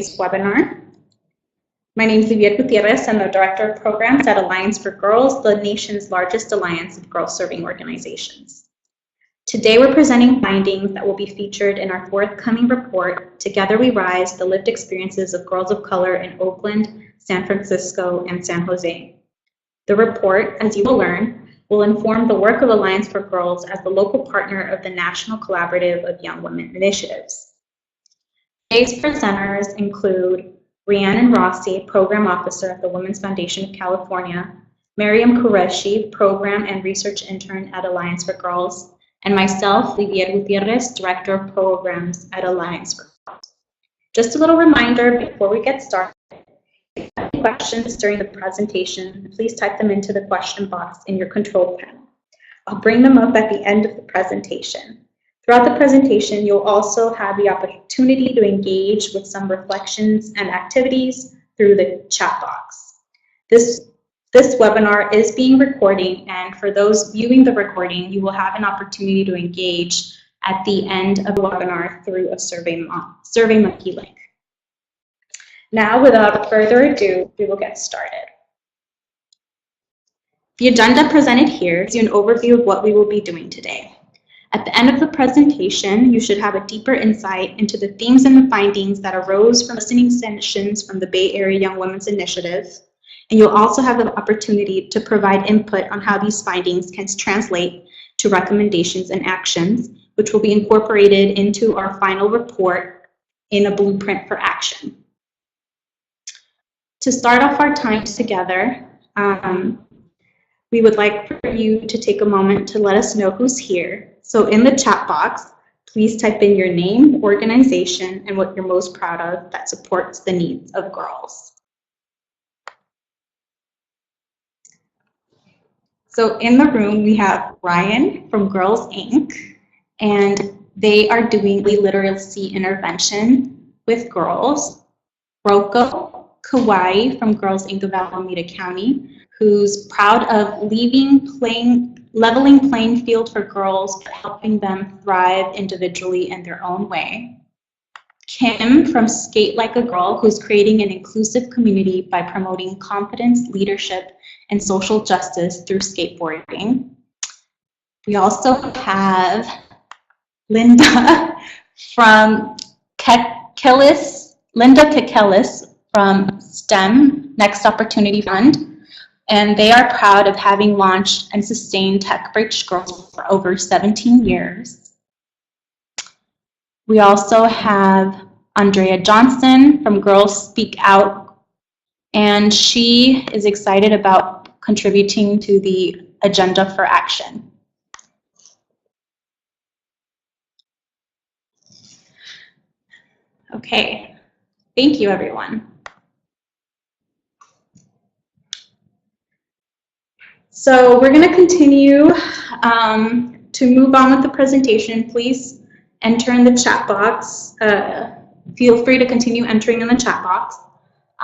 webinar. My name is Livia Gutierrez. I'm the Director of Programs at Alliance for Girls, the nation's largest alliance of girl-serving organizations. Today we're presenting findings that will be featured in our forthcoming report, Together We Rise, the lived experiences of girls of color in Oakland, San Francisco, and San Jose. The report, as you will learn, will inform the work of Alliance for Girls as the local partner of the National Collaborative of Young Women Initiatives. Today's presenters include Rhiannon Rossi, Program Officer at the Women's Foundation of California, Miriam Qureshi, Program and Research Intern at Alliance for Girls, and myself, Livia Gutierrez, Director of Programs at Alliance for Girls. Just a little reminder before we get started, if you have any questions during the presentation, please type them into the question box in your control panel. I'll bring them up at the end of the presentation. Throughout the presentation, you'll also have the opportunity to engage with some reflections and activities through the chat box. This webinar is being recorded, and for those viewing the recording, you will have an opportunity to engage at the end of the webinar through a SurveyMonkey link. Now, without further ado, we will get started. The agenda presented here gives you an overview of what we will be doing today. At the end of the presentation, you should have a deeper insight into the themes and the findings that arose from listening sessions from the Bay Area Young Women's Initiative, and you'll also have the opportunity to provide input on how these findings can translate to recommendations and actions, which will be incorporated into our final report in a blueprint for action. To start off our time together, we would like for you to take a moment to let us know who's here. So in the chat box, please type in your name, organization, and what you're most proud of that supports the needs of girls. So in the room, we have Ryan from Girls Inc., and they are doing literacy intervention with girls. Rocco Kawai from Girls Inc. of Alameda County, who's proud of leveling playing field for girls, helping them thrive individually in their own way. Kim from Skate Like a Girl, who's creating an inclusive community by promoting confidence, leadership, and social justice through skateboarding. We also have Linda from Linda Kekelis from STEM, Next Opportunity Fund. And they are proud of having launched and sustained Tech Bridge Girls for over 17 years. We also have Andrea Johnson from Girls Speak Out, and she is excited about contributing to the agenda for action. Okay, thank you, everyone. So we're going to continue to move on with the presentation. Please enter in the chat box. Feel free to continue entering in the chat box.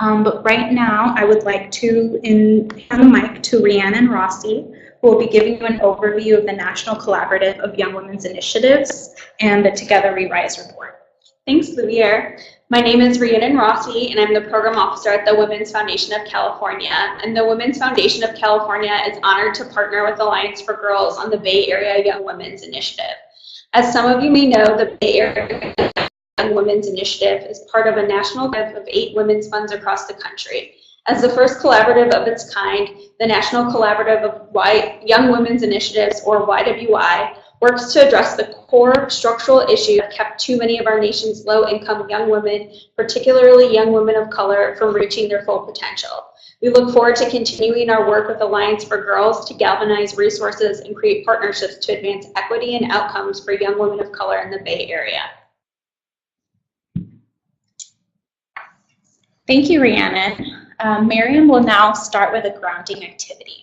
But right now, I would like to hand the mic to Rhiannon Rossi, who will be giving you an overview of the National Collaborative of Young Women's Initiatives and the Together We Rise report. Thanks, Livia. My name is Rhiannon Rossi, and I'm the Program Officer at the Women's Foundation of California. And the Women's Foundation of California is honored to partner with Alliance for Girls on the Bay Area Young Women's Initiative. As some of you may know, the Bay Area Young Women's Initiative is part of a national group of 8 women's funds across the country. As the first collaborative of its kind, the National Collaborative of Young Women's Initiatives, or YWI, works to address the core structural issues that kept too many of our nation's low-income young women, particularly young women of color, from reaching their full potential. We look forward to continuing our work with Alliance for Girls to galvanize resources and create partnerships to advance equity and outcomes for young women of color in the Bay Area. Thank you, Rhiannon. Miriam will now start with a grounding activity.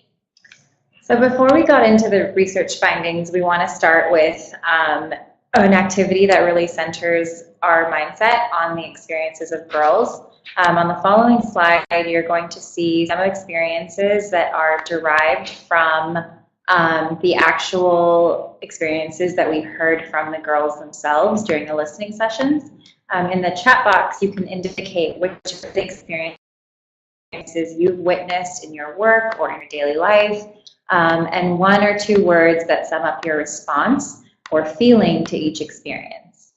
So before we got into the research findings, we want to start with an activity that really centers our mindset on the experiences of girls. On the following slide, you're going to see some experiences that are derived from the actual experiences that we heard from the girls themselves during the listening sessions. In the chat box, you can indicate which of the experiences you've witnessed in your work or in your daily life, and 1 or 2 words that sum up your response or feeling to each experience.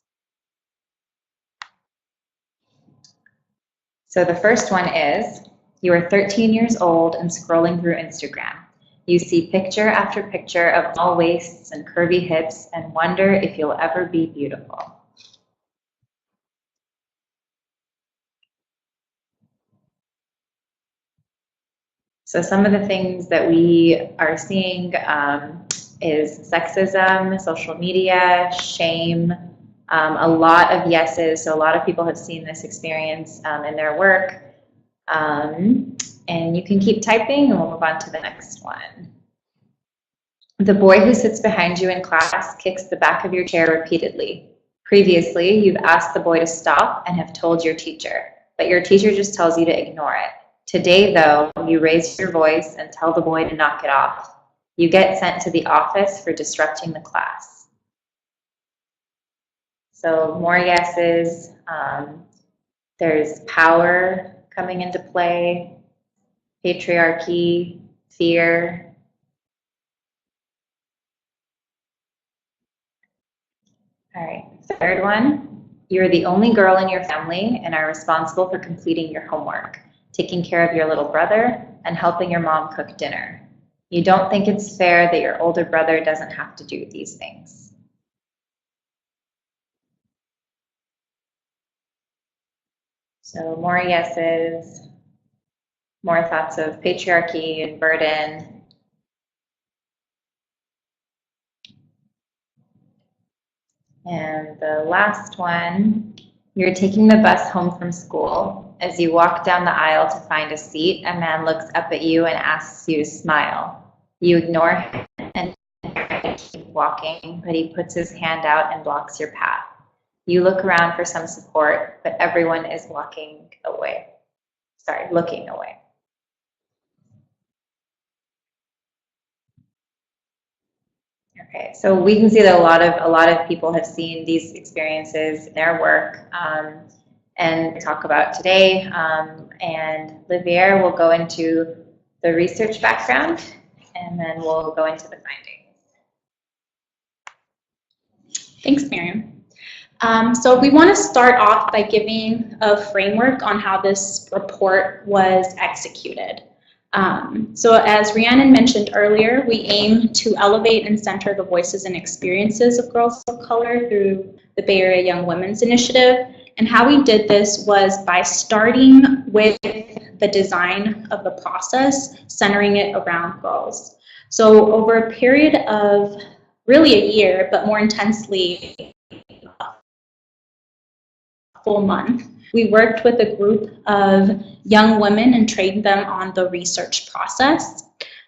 So the first one is, you are 13 years old and scrolling through Instagram. You see picture after picture of small waists and curvy hips and wonder if you'll ever be beautiful. So some of the things that we are seeing is sexism, social media, shame, a lot of yeses. So a lot of people have seen this experience in their work. And you can keep typing and we'll move on to the next one. The boy who sits behind you in class kicks the back of your chair repeatedly. Previously, you've asked the boy to stop and have told your teacher, but your teacher just tells you to ignore it. Today, though, you raise your voice and tell the boy to knock it off. You get sent to the office for disrupting the class. So more yeses. There's power coming into play, patriarchy, fear. All right, third one. You're the only girl in your family and are responsible for completing your homework, taking care of your little brother, and helping your mom cook dinner. You don't think it's fair that your older brother doesn't have to do these things. So more yeses, more thoughts of patriarchy and burden. And the last one, you're taking the bus home from school. As you walk down the aisle to find a seat, a man looks up at you and asks you to smile. You ignore him and keep walking, but he puts his hand out and blocks your path. You look around for some support, but everyone is looking away. Okay, so we can see that a lot of people have seen these experiences in their work and talk about today. And Livier will go into the research background, and then we'll go into the findings. Thanks, Miriam. So we want to start off by giving a framework on how this report was executed. So as Rhiannon mentioned earlier, we aim to elevate and center the voices and experiences of girls of color through the Bay Area Young Women's Initiative. And how we did this was by starting with the design of the process, centering it around girls. So over a period of really a year, but more intensely a full month, we worked with a group of young women and trained them on the research process.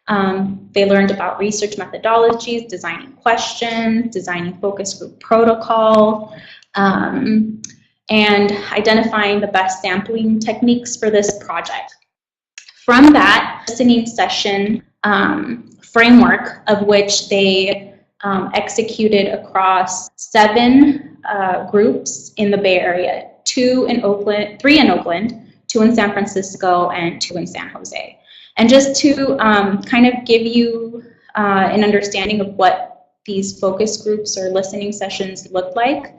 They learned about research methodologies, designing questions, designing focus group protocol, and identifying the best sampling techniques for this project. From that listening session framework, of which they executed across 7 groups in the Bay Area, 3 in Oakland, 2 in San Francisco, and 2 in San Jose. And just to kind of give you an understanding of what these focus groups or listening sessions look like,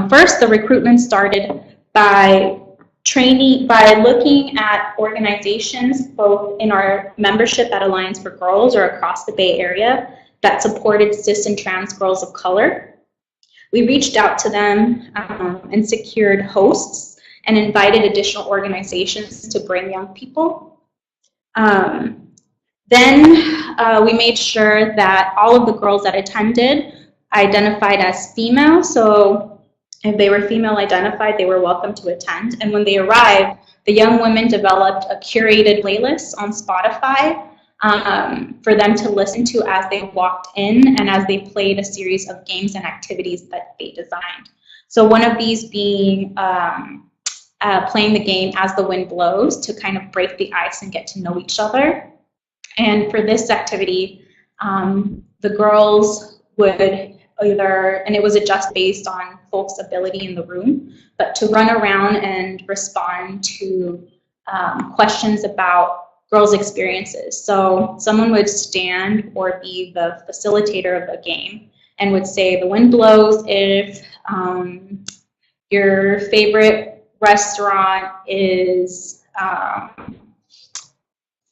first, the recruitment started by looking at organizations both in our membership at Alliance for Girls or across the Bay Area that supported cis and trans girls of color. We reached out to them and secured hosts and invited additional organizations to bring young people. Then we made sure that all of the girls that attended identified as female. So if they were female identified, they were welcome to attend. And when they arrived, the young women developed a curated playlist on Spotify for them to listen to as they walked in and as they played a series of games and activities that they designed. So one of these being playing the game As the Wind Blows to kind of break the ice and get to know each other. And for this activity, The girls would either, and it was adjusted based on folks' ability in the room, but to run around and respond to questions about girls' experiences. So someone would stand or be the facilitator of the game and would say, the wind blows if your favorite restaurant is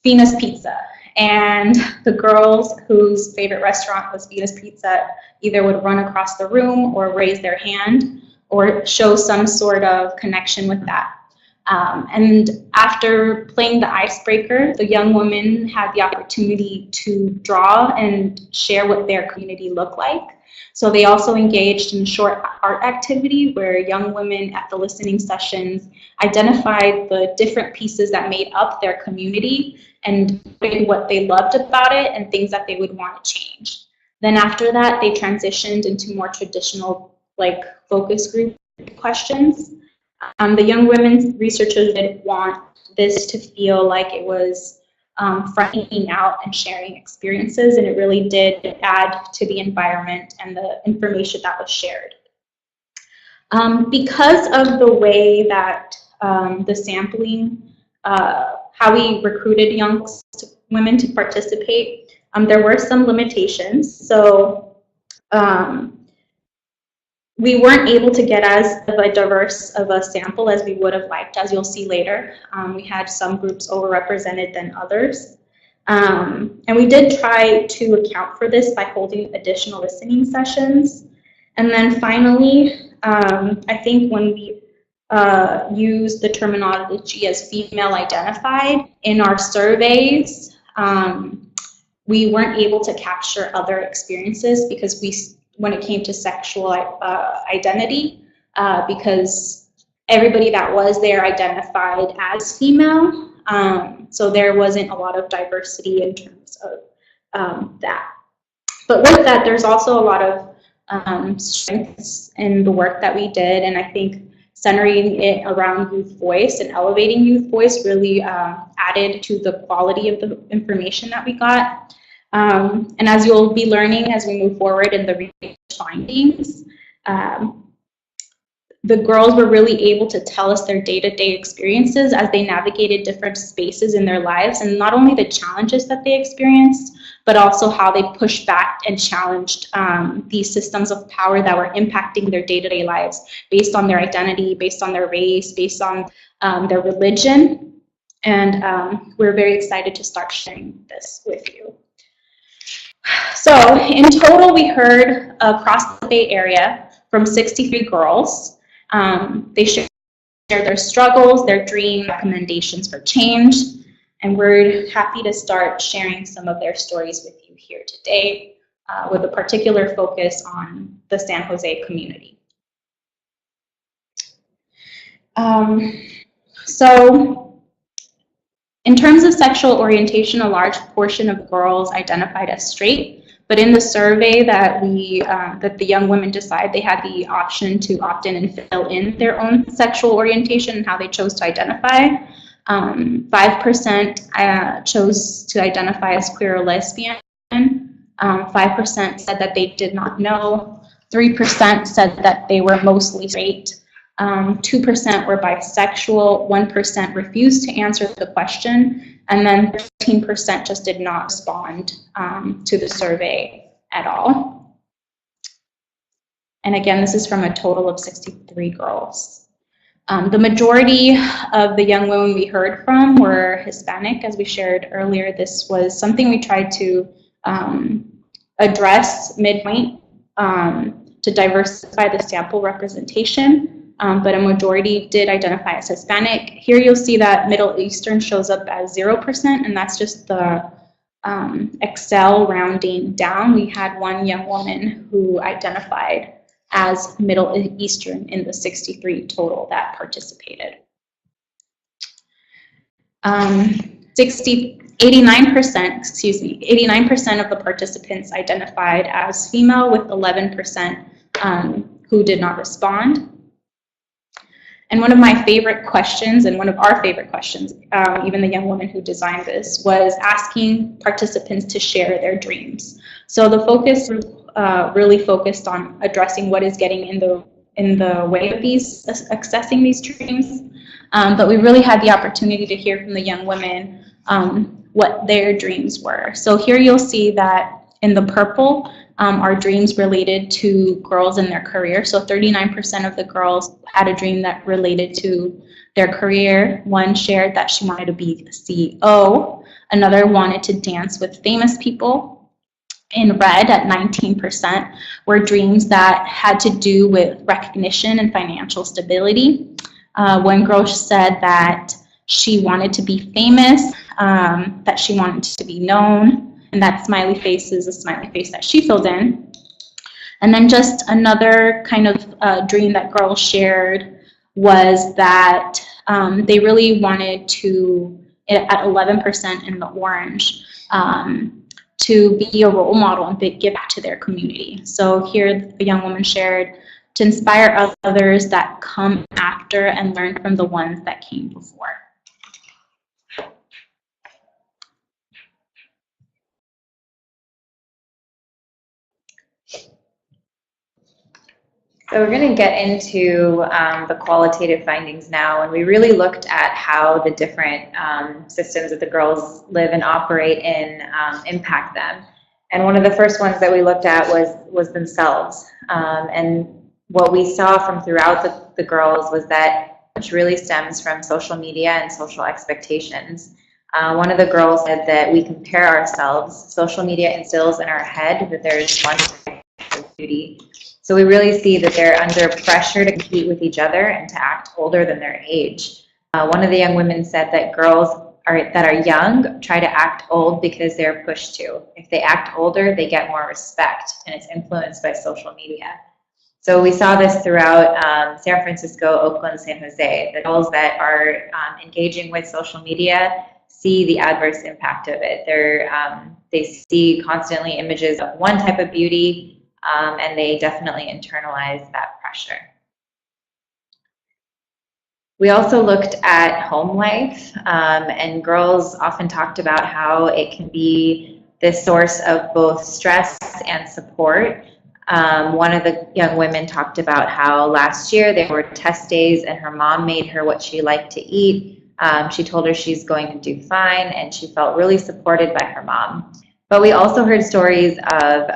Venus Pizza. And the girls whose favorite restaurant was Venus Pizza either would run across the room or raise their hand or show some sort of connection with that. And after playing the icebreaker, the young women had the opportunity to draw and share what their community looked like. So they also engaged in short art activity where young women at the listening sessions identified the different pieces that made up their community and what they loved about it and things that they would want to change. Then after that, they transitioned into more traditional focus group questions. The young women's researchers didn't want this to feel like it was fronting out and sharing experiences, and it really did add to the environment and the information that was shared. Because of the way that the sampling, how we recruited young women to participate, there were some limitations. So we weren't able to get as diverse of a sample as we would have liked, as you'll see later. We had some groups overrepresented than others. And we did try to account for this by holding additional listening sessions. And then finally, I think when we used the terminology as female identified in our surveys, we weren't able to capture other experiences because when it came to sexual identity, because everybody that was there identified as female, so there wasn't a lot of diversity in terms of that. But with that, there's also a lot of strengths in the work that we did, and I think centering it around youth voice and elevating youth voice really added to the quality of the information that we got. And as you'll be learning as we move forward in the research findings, the girls were really able to tell us their day-to-day experiences as they navigated different spaces in their lives, and not only the challenges that they experienced, but also how they pushed back and challenged these systems of power that were impacting their day-to-day lives based on their identity, based on their race, based on their religion. And we're very excited to start sharing this with you. So in total, we heard across the Bay Area from 63 girls. They shared their struggles, their dreams, recommendations for change, and we're happy to start sharing some of their stories with you here today, with a particular focus on the San Jose community. So in terms of sexual orientation, a large portion of girls identified as straight, but in the survey that that the young women decided, they had the option to opt in and fill in their own sexual orientation and how they chose to identify. 5% chose to identify as queer or lesbian. 5% said that they did not know. 3% said that they were mostly straight. 2% were bisexual, 1% refused to answer the question, and then 13% just did not respond to the survey at all. And again, this is from a total of 63 girls. The majority of the young women we heard from were Hispanic. As we shared earlier, this was something we tried to address midpoint to diversify the sample representation. But a majority did identify as Hispanic. Here you'll see that Middle Eastern shows up as 0%, and that's just the Excel rounding down. We had one young woman who identified as Middle Eastern in the 63 total that participated. 89% of the participants identified as female, with 11% who did not respond. And one of my favorite questions, and one of our favorite questions, even the young woman who designed this, was asking participants to share their dreams. So the focus really focused on addressing what is getting in the way of these accessing these dreams. But we really had the opportunity to hear from the young women what their dreams were. So here you'll see that in the purple are dreams related to girls in their career. So 39% of the girls had a dream that related to their career. One shared that she wanted to be a CEO. Another wanted to dance with famous people. In red at 19% were dreams that had to do with recognition and financial stability. One girl said that she wanted to be famous, that she wanted to be known, and that smiley face is a smiley face that she filled in. And then just another kind of dream that girls shared was that they really wanted to, at 11% in the orange, to be a role model and give back to their community. So here a young woman shared to inspire others that come after and learn from the ones that came before. So we're going to get into the qualitative findings now, and we really looked at how the different systems that the girls live and operate in impact them. And one of the first ones that we looked at was themselves. And what we saw from throughout the girls was that which really stems from social media and social expectations. One of the girls said that we compare ourselves. Social media instills in our head that there is one type of beauty. So we really see that they're under pressure to compete with each other and to act older than their age. One of the young women said that girls that are young try to act old because they're pushed to. If they act older, they get more respect, and it's influenced by social media. So we saw this throughout San Francisco, Oakland, San Jose. The girls that are engaging with social media see the adverse impact of it. They see constantly images of one type of beauty, and they definitely internalize that pressure. We also looked at home life, and girls often talked about how it can be this source of both stress and support. One of the young women talked about how last year there were test days and her mom made her what she liked to eat. She told her she's going to do fine, and she felt really supported by her mom. But we also heard stories of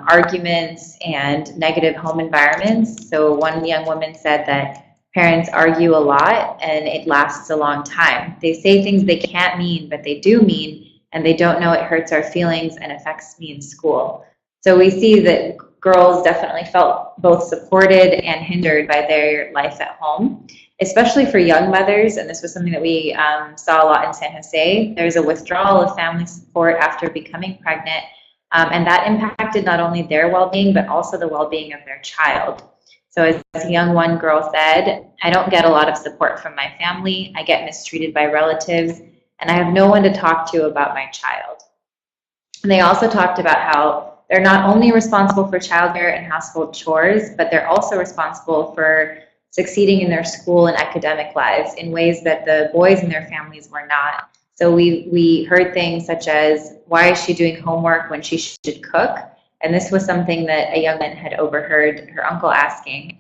arguments and negative home environments. So one young woman said that parents argue a lot and it lasts a long time. They say things they can't mean, but they do mean, and they don't know it hurts our feelings and affects me in school. So we see that girls definitely felt both supported and hindered by their life at home, especially for young mothers. And this was something that we saw a lot in San Jose. There's a withdrawal of family support after becoming pregnant, and that impacted not only their well-being, but also the well-being of their child. So as a young one girl said, I don't get a lot of support from my family. I get mistreated by relatives, and I have no one to talk to about my child. And they also talked about how they're not only responsible for childcare and household chores, but they're also responsible for succeeding in their school and academic lives in ways that the boys in their families were not. So we heard things such as, why is she doing homework when she should cook? And this was something that a young man had overheard her uncle asking.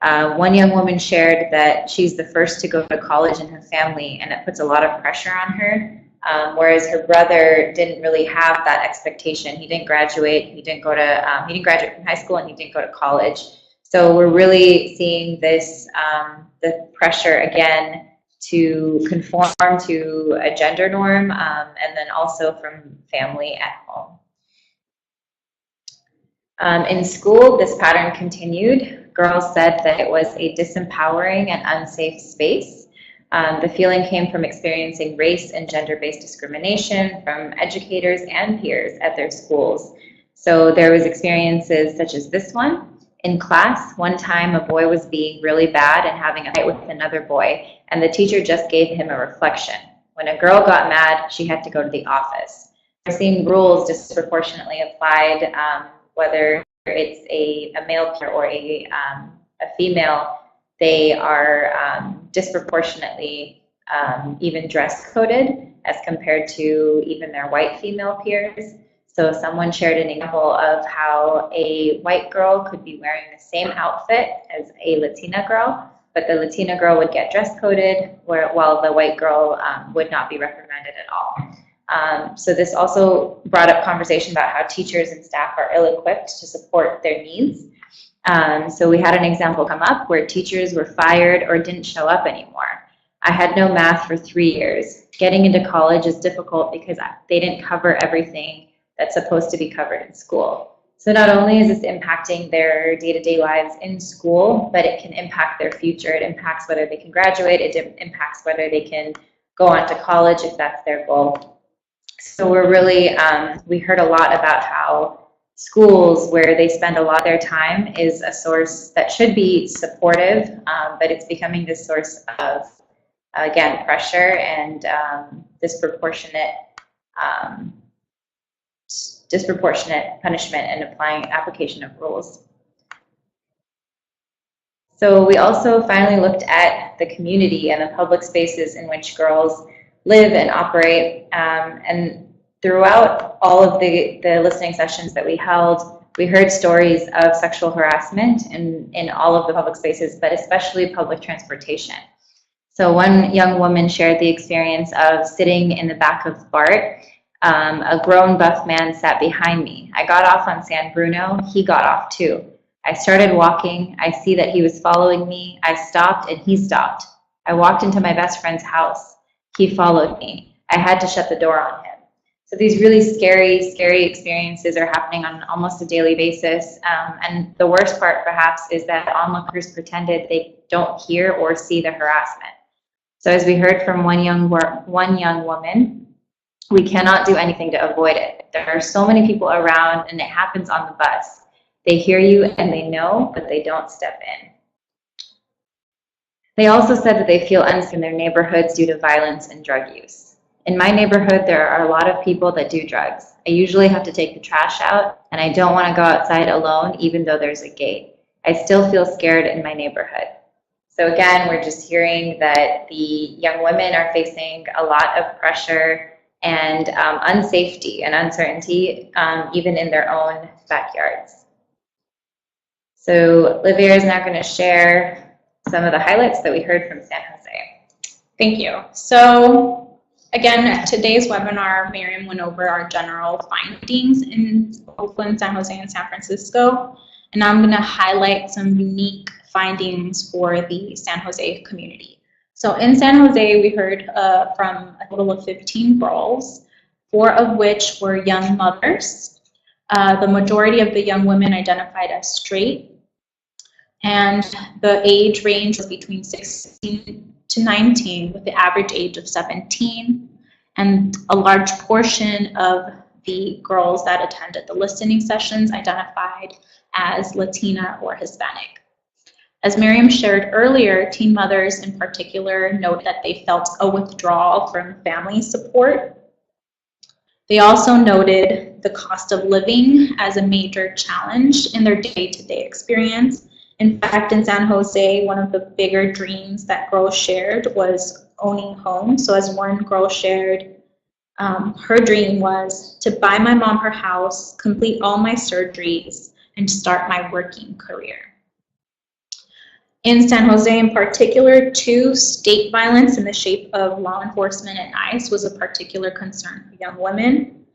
One young woman shared that she's the first to go to college in her family, and it puts a lot of pressure on her. Whereas her brother didn't really have that expectation. He didn't graduate. He didn't graduate from high school, and he didn't go to college. So we're really seeing this the pressure again to conform to a gender norm, and then also from family at home. In school, this pattern continued. Girls said that it was a disempowering and unsafe space. The feeling came from experiencing race and gender-based discrimination from educators and peers at their schools. So there was experiences such as this one. In class, one time a boy was being really bad and having a fight with another boy, and the teacher just gave him a reflection. When a girl got mad, she had to go to the office. We're seeing rules disproportionately applied, whether it's a male or a female. They are disproportionately even dress coded as compared to even their white female peers. So someone shared an example of how a white girl could be wearing the same outfit as a Latina girl, but the Latina girl would get dress coded, while the white girl would not be reprimanded at all. So this also brought up conversation about how teachers and staff are ill-equipped to support their needs. So we had an example come up where teachers were fired or didn't show up anymore. I had no math for 3 years. Getting into college is difficult because they didn't cover everything that's supposed to be covered in school. So not only is this impacting their day-to-day lives in school, but it can impact their future. It impacts whether they can graduate. It impacts whether they can go on to college if that's their goal. So we're really, we heard a lot about how schools where they spend a lot of their time is a source that should be supportive, but it's becoming this source of, again, pressure and disproportionate punishment and application of rules. So we also finally looked at the community and the public spaces in which girls live and operate. And throughout all of the listening sessions that we held, we heard stories of sexual harassment in all of the public spaces, but especially public transportation. So one young woman shared the experience of sitting in the back of BART. A grown buff man sat behind me. I got off on San Bruno. He got off too. I started walking. I see that he was following me. I stopped and he stopped. I walked into my best friend's house. He followed me. I had to shut the door on him. So these really scary experiences are happening on almost a daily basis. And the worst part perhaps is that onlookers pretended they don't hear or see the harassment. So as we heard from one young woman, we cannot do anything to avoid it. There are so many people around and it happens on the bus. They hear you and they know, but they don't step in. They also said that they feel unsafe in their neighborhoods due to violence and drug use. In my neighborhood, there are a lot of people that do drugs. I usually have to take the trash out and I don't want to go outside alone even though there's a gate. I still feel scared in my neighborhood. So again, we're just hearing that the young women are facing a lot of pressure and unsafety and uncertainty, even in their own backyards. So Livia is now going to share some of the highlights that we heard from San Jose. Thank you. So again, today's webinar, Miriam went over our general findings in Oakland, San Jose, and San Francisco. And now I'm going to highlight some unique findings for the San Jose community. So in San Jose, we heard from a total of 15 girls, 4 of which were young mothers. The majority of the young women identified as straight, and the age range was between 16 to 19, with the average age of 17, and a large portion of the girls that attended the listening sessions identified as Latina or Hispanic. As Miriam shared earlier, teen mothers in particular note that they felt a withdrawal from family support. They also noted the cost of living as a major challenge in their day-to-day experience. In fact, in San Jose, one of the bigger dreams that girls shared was owning homes. So as one girl shared, her dream was to buy my mom her house, complete all my surgeries, and start my working career. In San Jose in particular, too, state violence in the shape of law enforcement and ICE was a particular concern for young women.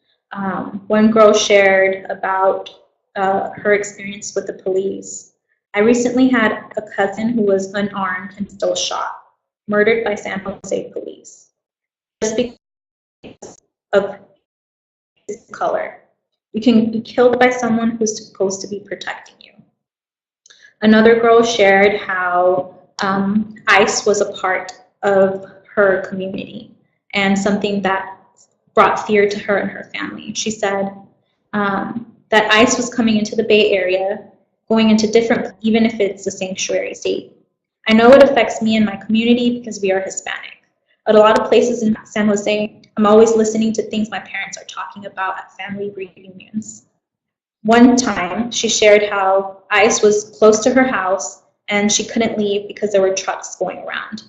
One girl shared about her experience with the police. I recently had a cousin who was unarmed and still shot, murdered by San Jose police, just because of his color. You can be killed by someone who's supposed to be protecting you. Another girl shared how ICE was a part of her community and something that brought fear to her and her family. She said that ICE was coming into the Bay Area, going into different, even if it's a sanctuary state. I know it affects me and my community because we are Hispanic. At a lot of places in San Jose, I'm always listening to things my parents are talking about at family reunions. One time, she shared how ICE was close to her house and she couldn't leave because there were trucks going around.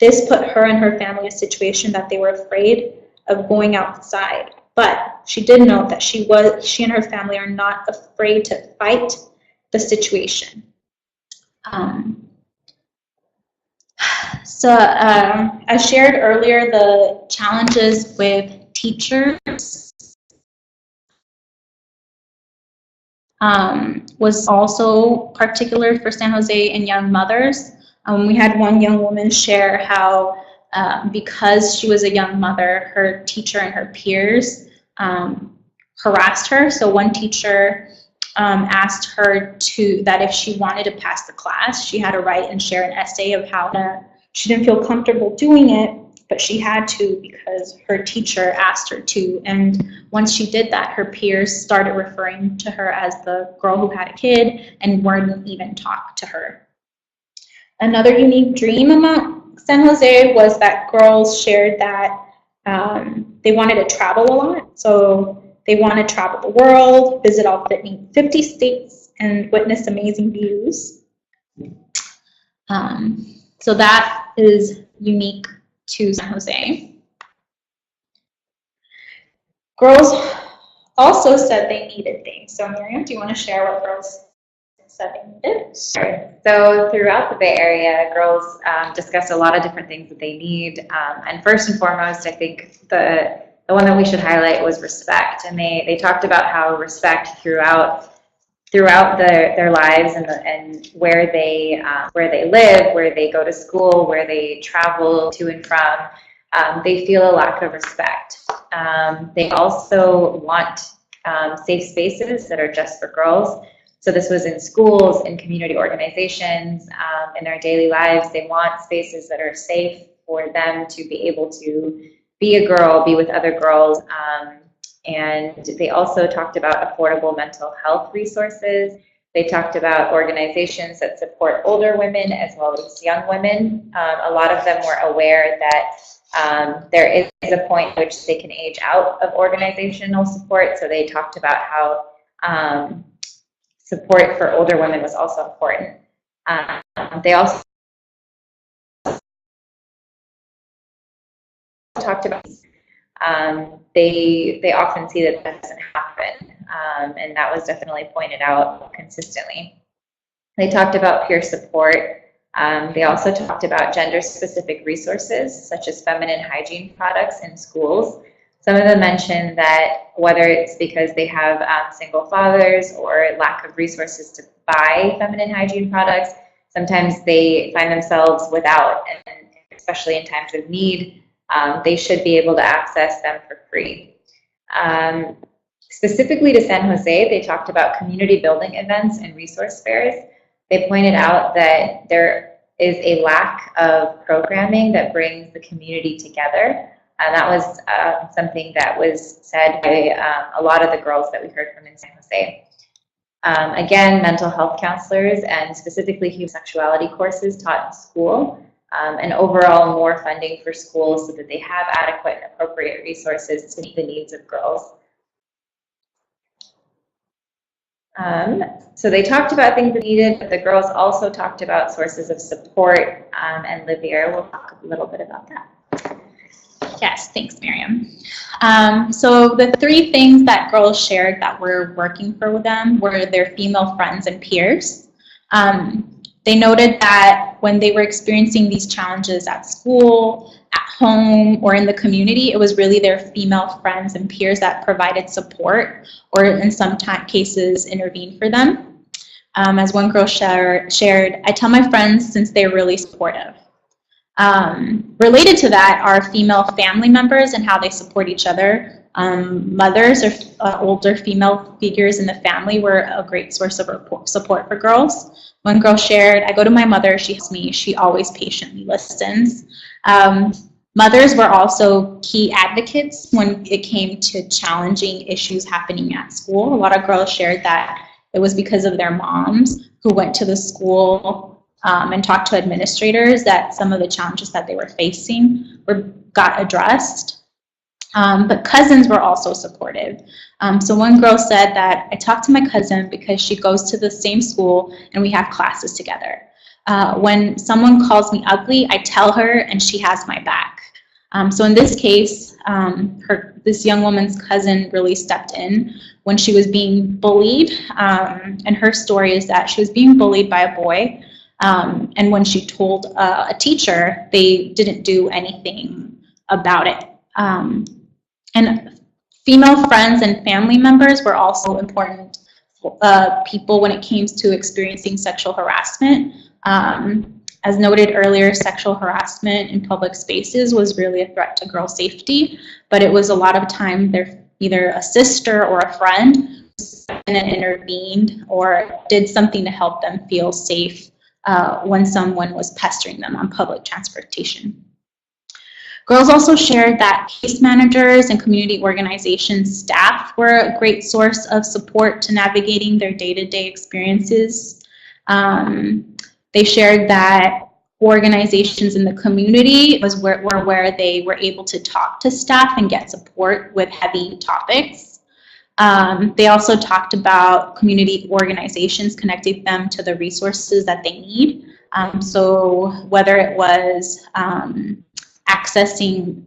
This put her and her family in a situation that they were afraid of going outside. But she did note that she and her family are not afraid to fight the situation. As shared earlier, the challenges with teachers was also particular for San Jose and young mothers. We had one young woman share how because she was a young mother, her teacher and her peers harassed her. So one teacher asked her that if she wanted to pass the class, she had to write and share an essay of how she didn't feel comfortable doing it, but she had to because her teacher asked her to. And once she did that, her peers started referring to her as the girl who had a kid and wouldn't even talk to her. Another unique dream among San Jose was that girls shared that they wanted to travel a lot. So they want to travel the world, visit all 50 states, and witness amazing views. So that is unique to San Jose. Girls also said they needed things. So Miriam, do you want to share what girls said they needed? Sure. So throughout the Bay Area, girls discussed a lot of different things that they need. And first and foremost, I think the one that we should highlight was respect. And they talked about how respect throughout their lives and where they live, where they go to school, where they travel to and from, they feel a lack of respect. They also want safe spaces that are just for girls. So this was in schools, in community organizations, in their daily lives. They want spaces that are safe for them to be able to be a girl, be with other girls. And they also talked about affordable mental health resources. They talked about organizations that support older women as well as young women. A lot of them were aware that there is a point at which they can age out of organizational support. So they talked about how support for older women was also important. They also talked about they often see that doesn't happen, and that was definitely pointed out consistently. They talked about peer support. They also talked about gender-specific resources, such as feminine hygiene products in schools. Some of them mentioned that whether it's because they have single fathers or lack of resources to buy feminine hygiene products, sometimes they find themselves without, and especially in times of need, they should be able to access them for free. Specifically to San Jose, they talked about community building events and resource fairs. They pointed out that there is a lack of programming that brings the community together. And that was something that was said by a lot of the girls that we heard from in San Jose. Again, mental health counselors and specifically human sexuality courses taught in school. And overall more funding for schools so that they have adequate and appropriate resources to meet the needs of girls. So they talked about things that needed, but the girls also talked about sources of support, and Livia will talk a little bit about that. Yes, thanks, Miriam. So the three things that girls shared that were working for them were their female friends and peers. They noted that when they were experiencing these challenges at school, at home, or in the community, it was really their female friends and peers that provided support or in some cases intervened for them. As one girl shared, I tell my friends since they're really supportive. Related to that are female family members and how they support each other. Mothers or older female figures in the family were a great source of support for girls. One girl shared, I go to my mother, she helps me, she always patiently listens. Mothers were also key advocates when it came to challenging issues happening at school. A lot of girls shared that it was because of their moms who went to the school and talked to administrators that some of the challenges that they were facing got addressed. But cousins were also supportive. So one girl said that I talk to my cousin because she goes to the same school and we have classes together. When someone calls me ugly, I tell her and she has my back. So in this case, this young woman's cousin really stepped in when she was being bullied. And her story is that she was being bullied by a boy. And when she told a teacher, they didn't do anything about it. And female friends and family members were also important people when it came to experiencing sexual harassment. As noted earlier, sexual harassment in public spaces was really a threat to girl safety, but it was a lot of time either a sister or a friend intervened or did something to help them feel safe when someone was pestering them on public transportation. Girls also shared that case managers and community organization staff were a great source of support to navigating their day-to-day experiences. They shared that organizations in the community were where they were able to talk to staff and get support with heavy topics. They also talked about community organizations connecting them to the resources that they need. So whether it was accessing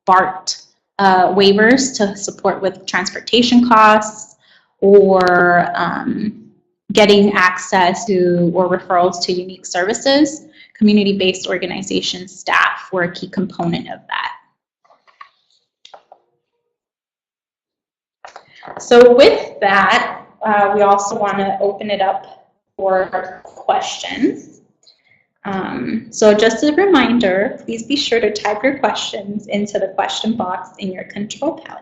BART waivers to support with transportation costs, or getting access to or referrals to unique services, community-based organization staff were a key component of that. So with that, we also want to open it up for questions. So just a reminder, please be sure to type your questions into the question box in your control panel.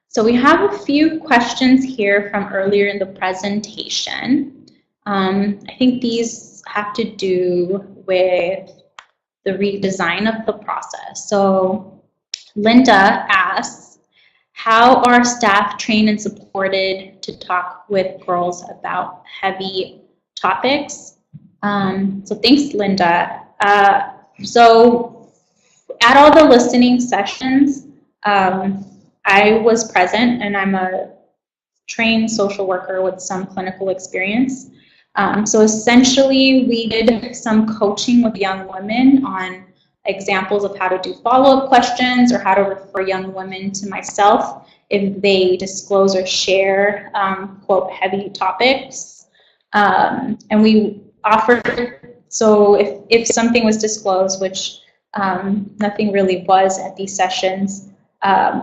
So we have a few questions here from earlier in the presentation. I think these have to do with the redesign of the process. So Linda asks, how are staff trained and supported to talk with girls about heavy topics? So thanks, Linda. So at all the listening sessions, I was present, and I'm a trained social worker with some clinical experience. So essentially, we did some coaching with young women on examples of how to do follow-up questions or how to refer young women to myself if they disclose or share, quote, heavy topics. And we offered, so if something was disclosed, which nothing really was at these sessions,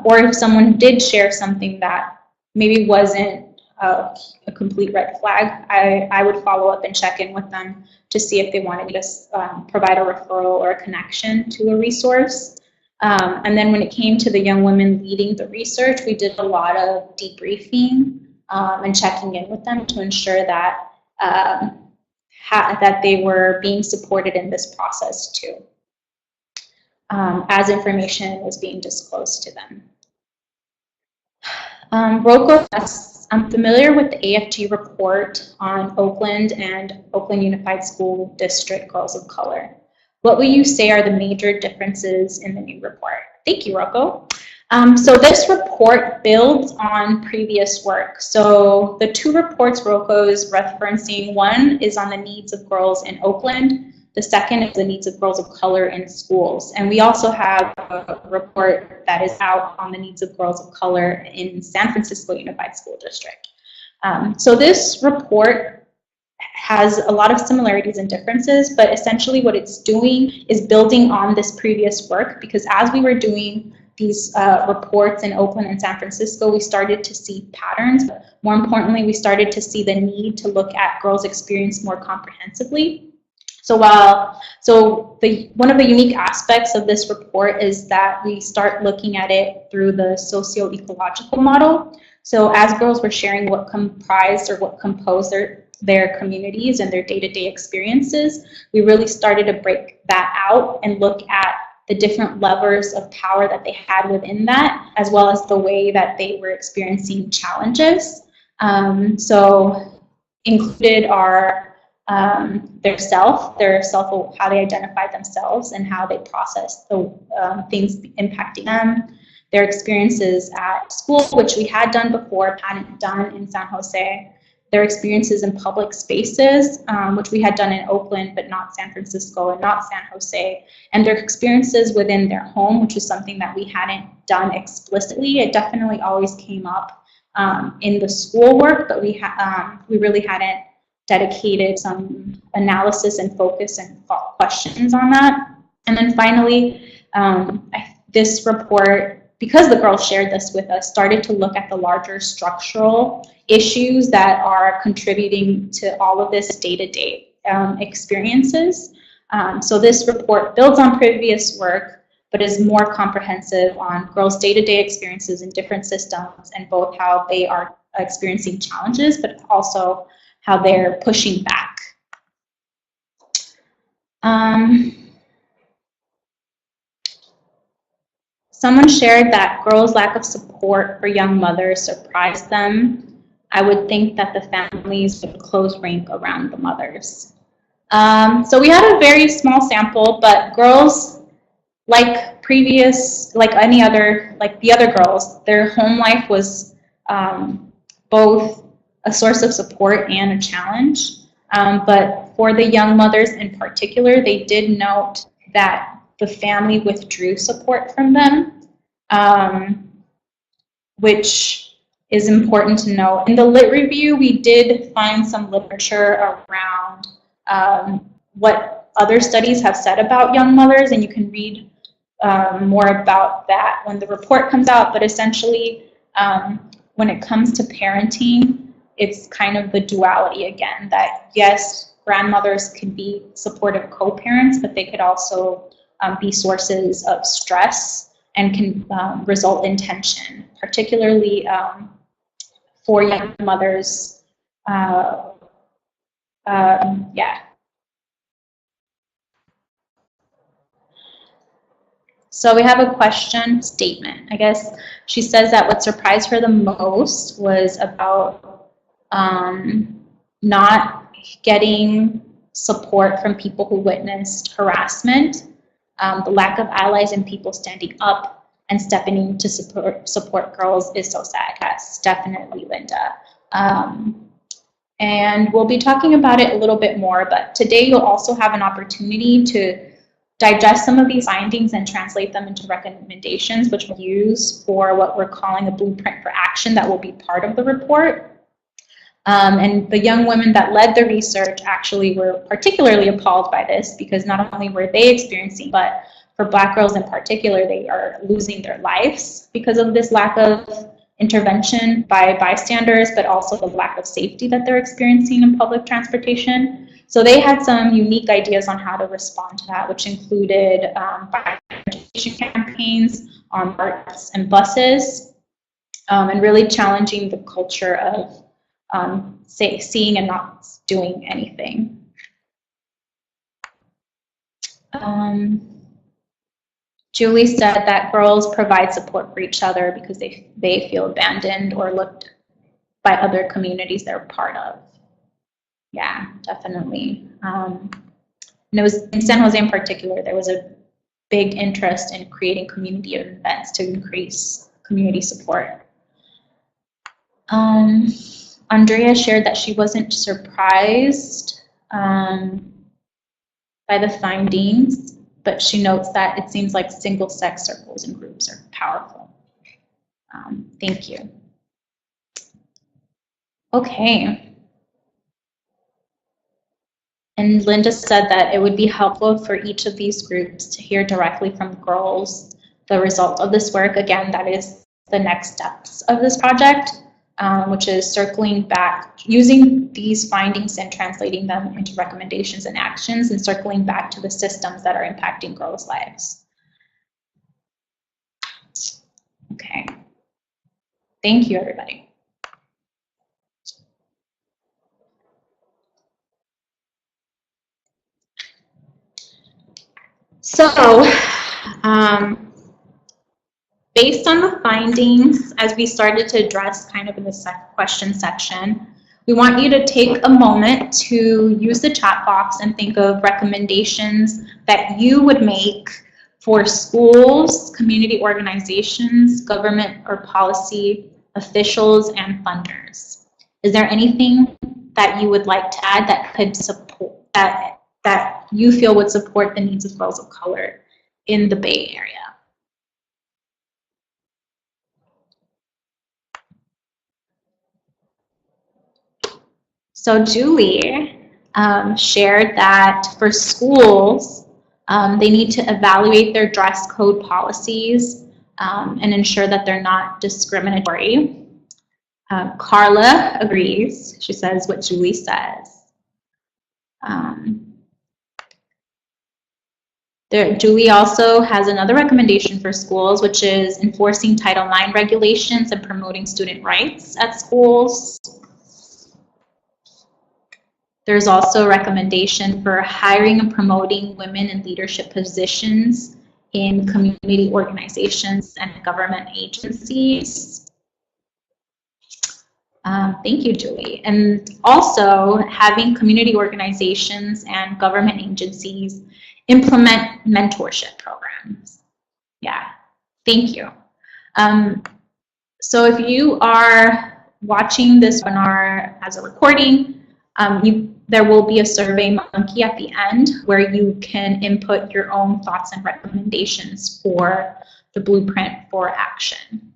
or if someone did share something that maybe wasn't a complete red flag, I would follow up and check in with them to see if they wanted me to provide a referral or a connection to a resource. And then when it came to the young women leading the research, we did a lot of debriefing and checking in with them to ensure that that they were being supported in this process too, as information was being disclosed to them. Rocco asks, I'm familiar with the AFG report on Oakland and Oakland Unified School District Girls of Color. What will you say are the major differences in the new report? Thank you, Rocco. So this report builds on previous work. So the two reports Rocco is referencing, one is on the needs of girls in Oakland. The second is the needs of girls of color in schools. And we also have a report that is out on the needs of girls of color in San Francisco Unified School District. So this report has a lot of similarities and differences, but essentially what it's doing is building on this previous work, because as we were doing these reports in Oakland and San Francisco, we started to see patterns. More importantly, we started to see the need to look at girls' experience more comprehensively. So one of the unique aspects of this report is that we start looking at it through the socio-ecological model. So as girls were sharing what comprised or what composed their communities and their day-to-day experiences, we really started to break that out and look at the different levers of power that they had within that, as well as the way that they were experiencing challenges. So included are their self, how they identify themselves and how they process the things impacting them, their experiences at school, which we had done before, hadn't done in San Jose, their experiences in public spaces, which we had done in Oakland, but not San Francisco and not San Jose, and their experiences within their home, which is something that we hadn't done explicitly. It definitely always came up in the schoolwork, but we really hadn't dedicated some analysis and focus and questions on that. And then finally, this report, because the girls shared this with us, started to look at the larger structural issues that are contributing to all of this day-to-day experiences. So this report builds on previous work, but is more comprehensive on girls' day-to-day experiences in different systems, and both how they are experiencing challenges, but also how they're pushing back. Someone shared that girls' lack of support for young mothers surprised them. I would think that the families would close rank around the mothers. So we had a very small sample, but girls, like the other girls, their home life was both a source of support and a challenge. But for the young mothers in particular, they did note that the family withdrew support from them, which is important to know. In the lit review, we did find some literature around what other studies have said about young mothers, and you can read more about that when the report comes out. But essentially, when it comes to parenting, it's kind of the duality again, that yes, grandmothers could be supportive co-parents, but they could also be sources of stress and can result in tension, particularly for young mothers. Yeah. So we have a question statement. I guess she says that what surprised her the most was about not getting support from people who witnessed harassment, the lack of allies and people standing up and stepping in to support girls is so sad. Yes, definitely, Linda. And we'll be talking about it a little bit more, but today you'll also have an opportunity to digest some of these findings and translate them into recommendations, which we'll use for what we're calling a blueprint for action that will be part of the report. And the young women that led the research actually were particularly appalled by this, because not only were they experiencing, but for Black girls in particular, they are losing their lives because of this lack of intervention by bystanders, but also the lack of safety that they're experiencing in public transportation. So they had some unique ideas on how to respond to that, which included education campaigns on BARTs and buses, and really challenging the culture of seeing and not doing anything. Julie said that girls provide support for each other because they feel abandoned or looked by other communities they're part of. Yeah, definitely. And it was in San Jose in particular, there was a big interest in creating community events to increase community support. Andrea shared that she wasn't surprised by the findings, but she notes that it seems like single-sex circles and groups are powerful. Thank you. Okay. And Linda said that it would be helpful for each of these groups to hear directly from girls the result of this work. Again, that is the next steps of this project, which is circling back, using these findings and translating them into recommendations and actions, and circling back to the systems that are impacting girls' lives. Okay. Thank you, everybody. So, based on the findings, as we started to address kind of in the question section, We want you to take a moment to use the chat box and think of recommendations that you would make for schools, community organizations, government or policy officials, and funders. Is there anything that you would like to add that could support, that you feel would support the needs of girls of color in the Bay Area? So Julie shared that for schools, they need to evaluate their dress code policies and ensure that they're not discriminatory. Carla agrees. She says what Julie says. Julie also has another recommendation for schools, which is enforcing Title IX regulations and promoting student rights at schools. There's also a recommendation for hiring and promoting women in leadership positions in community organizations and government agencies. Thank you, Julie. And also having community organizations and government agencies implement mentorship programs. Yeah, thank you. So if you are watching this webinar as a recording, there will be a survey monkey at the end where you can input your own thoughts and recommendations for the blueprint for action.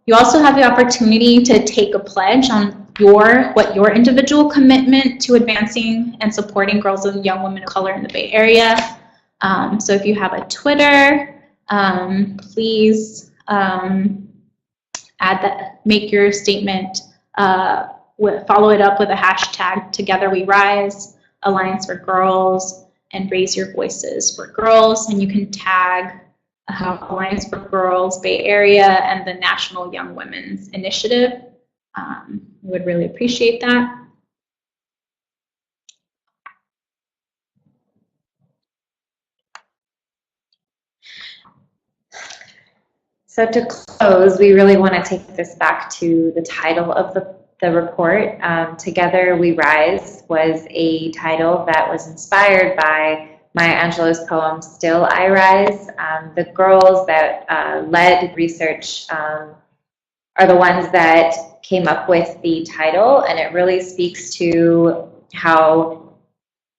You also have the opportunity to take a pledge on what your individual commitment to advancing and supporting girls and young women of color in the Bay Area. So if you have a Twitter, please make your statement, follow it up with a hashtag Together We Rise, Alliance for Girls, and raise your voices for girls. And you can tag Alliance for Girls Bay Area and the National Young Women's Initiative. We would really appreciate that. So to close, we really want to take this back to the title of the report. Together We Rise was a title that was inspired by Maya Angelou's poem, Still I Rise. The girls that led research are the ones that came up with the title, and it really speaks to how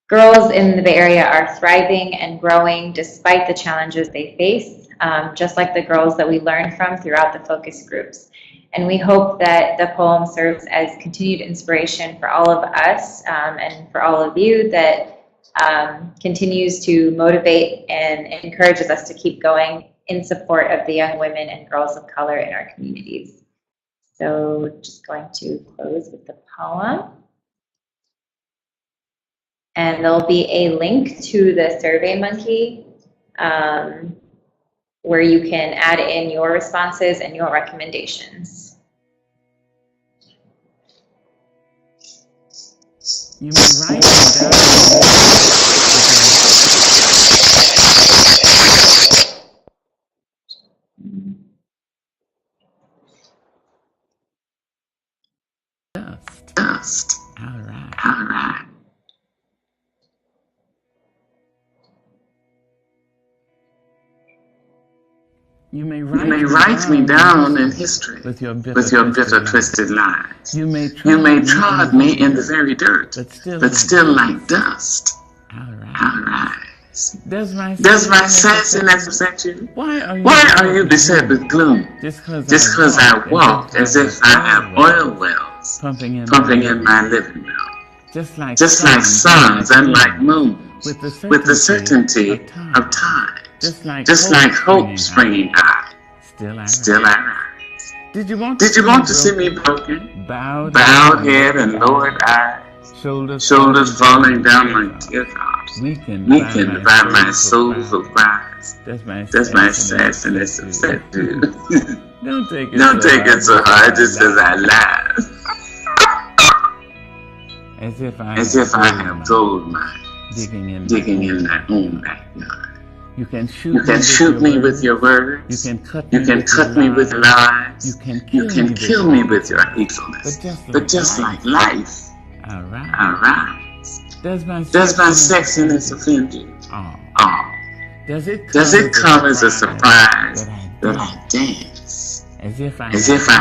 girls in the Bay Area are thriving and growing despite the challenges they face, just like the girls that we learned from throughout the focus groups. And we hope that the poem serves as continued inspiration for all of us and for all of you, that continues to motivate and encourages us to keep going in support of the young women and girls of color in our communities. So just going to close with the poem. And there'll be a link to the SurveyMonkey where you can add in your responses and your recommendations. You may write them down. Dust. All right. All right. You may write me down in history with your bitter, twisted lies. You may trod me in the very dirt, but still like dust. I'll rise. Does my sassiness upset you? Why are you beset with gloom? Just because I walk as if I have oil wells pumping in my living room. Just like suns and like moons, with the certainty of time. Just like hope springing high, still I rise. Did you want to see me broken? Bowed head and lowered eyes, shoulders falling down like teardrops, weakened by my soulful cries. That's my sassiness upset you. Don't take it so hard just because I laugh. As if I have gold mine digging in my own backyard. You can shoot me with your words. You can cut me with lies. You can kill me with your hatefulness. But just like life, I rise. Does my sexiness offend you? Oh. Does it come as a surprise that I dance as if I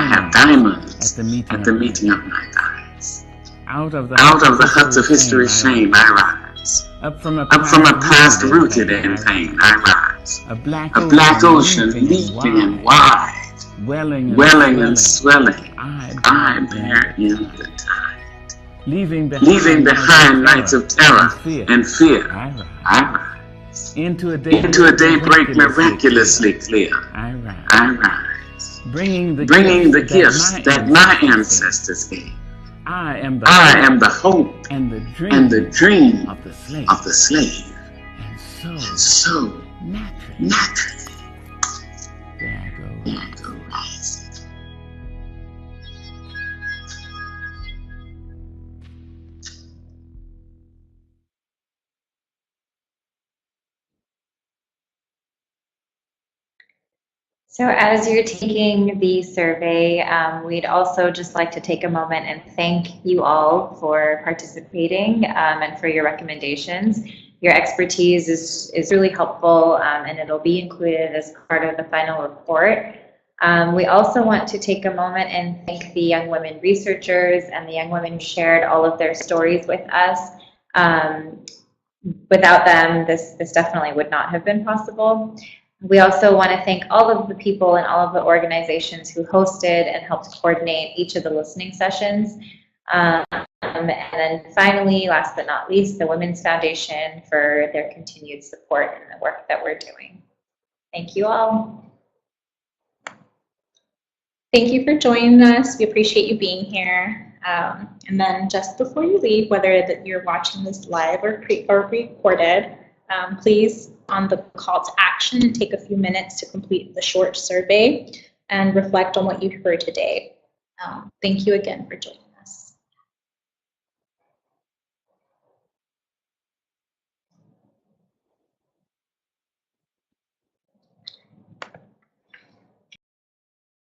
have diamonds at the meeting of my thighs? Out of the huts of history's shame I rise. Up from a past rooted in pain I rise. A black ocean leaping and wide, welling and swelling, I bear in the tide. Leaving behind nights of terror and fear, I rise. Into a daybreak miraculously clear, I rise. Bringing the gifts that my ancestors gave. I am the hope and the dream of the slave. And so naturally, there I go rising. So as you're taking the survey, we'd also just like to take a moment and thank you all for participating and for your recommendations. Your expertise is really helpful and it'll be included as part of the final report. We also want to take a moment and thank the young women researchers and the young women who shared all of their stories with us. Without them, this definitely would not have been possible. We also want to thank all of the people and all of the organizations who hosted and helped coordinate each of the listening sessions. And then finally, last but not least, the Women's Foundation for their continued support in the work that we're doing. Thank you all. Thank you for joining us. We appreciate you being here. And then just before you leave, whether that you're watching this live or recorded, please on the call to action and take a few minutes to complete the short survey and reflect on what you heard today. Thank you again for joining.